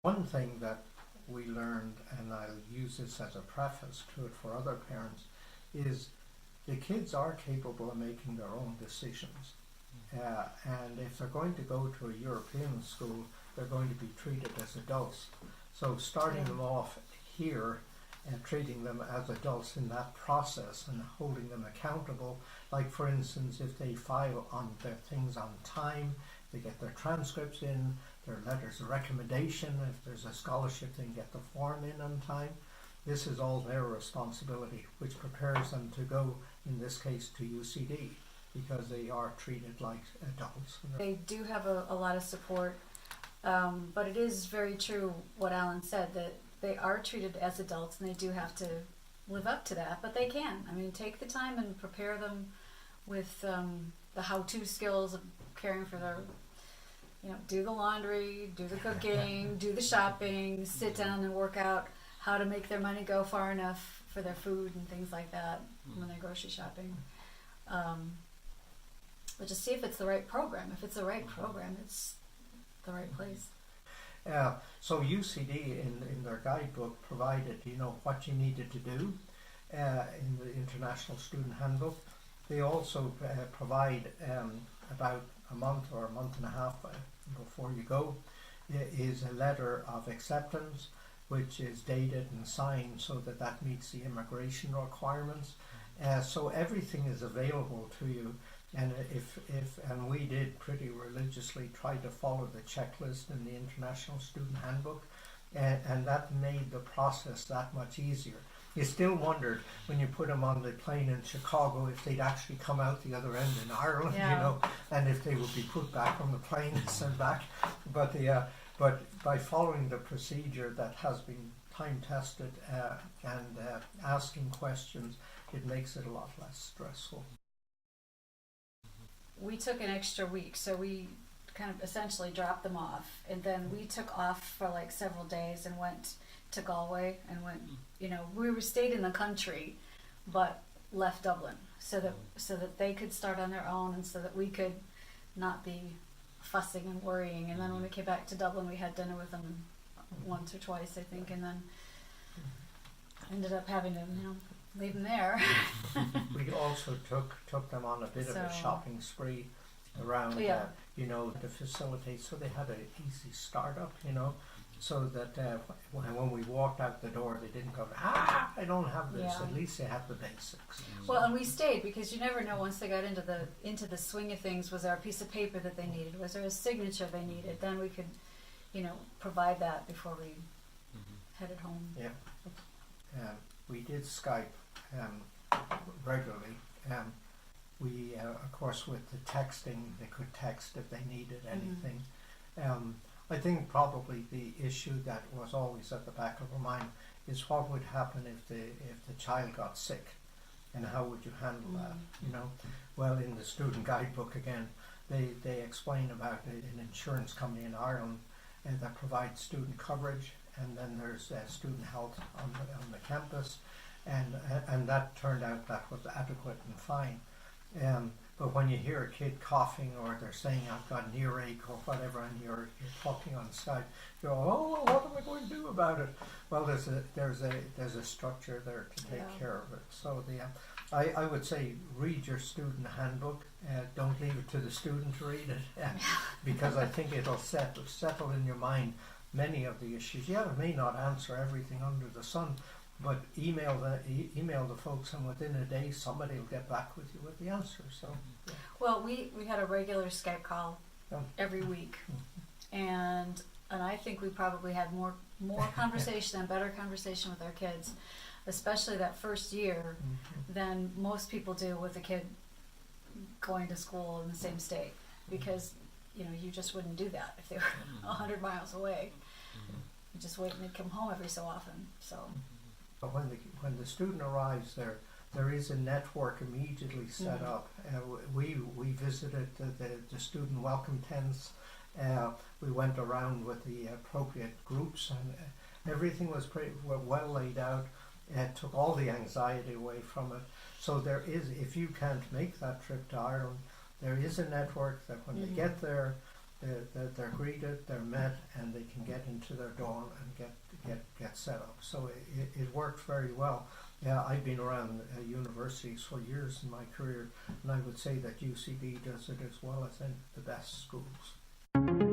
One thing that we learned, and I'll use this as a preface to it for other parents, is the kids are capable of making their own decisions. And if they're going to go to a European school, they're going to be treated as adults. So starting them off here and treating them as adults in that process and holding them accountable, like for instance, if they file on their things on time, they get their transcripts in, their letters of recommendation, if there's a scholarship, they can get the form in on time. This is all their responsibility, which prepares them to go, in this case, to UCD, because they are treated like adults. They do have a lot of support, but it is very true what Alan said, that they are treated as adults and they do have to live up to that, but they can. I mean, take the time and prepare them with the how-to skills of caring for their, do the laundry, do the cooking, do the shopping, sit down and work out how to make their money go far enough for their food and things like that when they're grocery shopping. But just see if it's the right program. If it's the right program, it's the right place. So UCD in their guidebook provided, what you needed to do in the International Student Handbook. They also provide about a month or a month and a half before you go is a letter of acceptance, which is dated and signed so that meets the immigration requirements. So everything is available to you. And and we did pretty religiously try to follow the checklist in the International Student Handbook, and that made the process that much easier. You still wondered when you put them on the plane in Chicago if they'd actually come out the other end in Ireland, and if they would be put back on the plane and sent back. But by following the procedure that has been time tested and asking questions, it makes it a lot less stressful. We took an extra week, so we kind of essentially dropped them off, and then we took off for like several days and went to Galway and we stayed in the country but left Dublin so that they could start on their own and so that we could not be fussing and worrying. And then when we came back to Dublin, we had dinner with them once or twice, I think, and then ended up having to leave them there. We also took them on a bit of a shopping spree around, to facilitate, so they had an easy startup, so that when we walked out the door, they didn't go, I don't have this. At least they have the basics. Well, and we stayed because you never know once they got into the swing of things. Was there a piece of paper that they needed? Was there a signature they needed? Then we could, provide that before we headed home. Yeah, we did Skype regularly. We, of course, with the texting, they could text if they needed anything. I think probably the issue that was always at the back of our mind is what would happen if the child got sick, and how would you handle that? Well, in the student guidebook again, they explain about an insurance company in Ireland that provides student coverage, and then there's student health on the campus. And that turned out that was adequate and fine. But when you hear a kid coughing or they're saying I've got an earache or whatever, and you're talking on Skype, you go, oh, well, what am I going to do about it? Well, there's a structure there to take care of it. So I would say read your student handbook. Don't leave it to the student to read it, because I think it'll settle in your mind many of the issues. It may not answer everything under the sun, but email the folks, and within a day somebody will get back with you with the answer. So, well, we had a regular Skype call every week, and I think we probably had more conversation and better conversation with our kids, especially that first year, than most people do with a kid going to school in the same state, because you just wouldn't do that if they were 100 miles away. You just wait and they'd come home every so often. So. But when the student arrives there is a network immediately set up. We visited the student welcome tents. We went around with the appropriate groups, and everything was pretty well laid out. It took all the anxiety away from it. So there is, if you can't make that trip to Ireland, there is a network that when they get there, they're greeted, they're met, and they can get into their dorm and get set up. So it worked very well. Yeah, I've been around universities for years in my career, and I would say that UCD does it as well as in the best schools.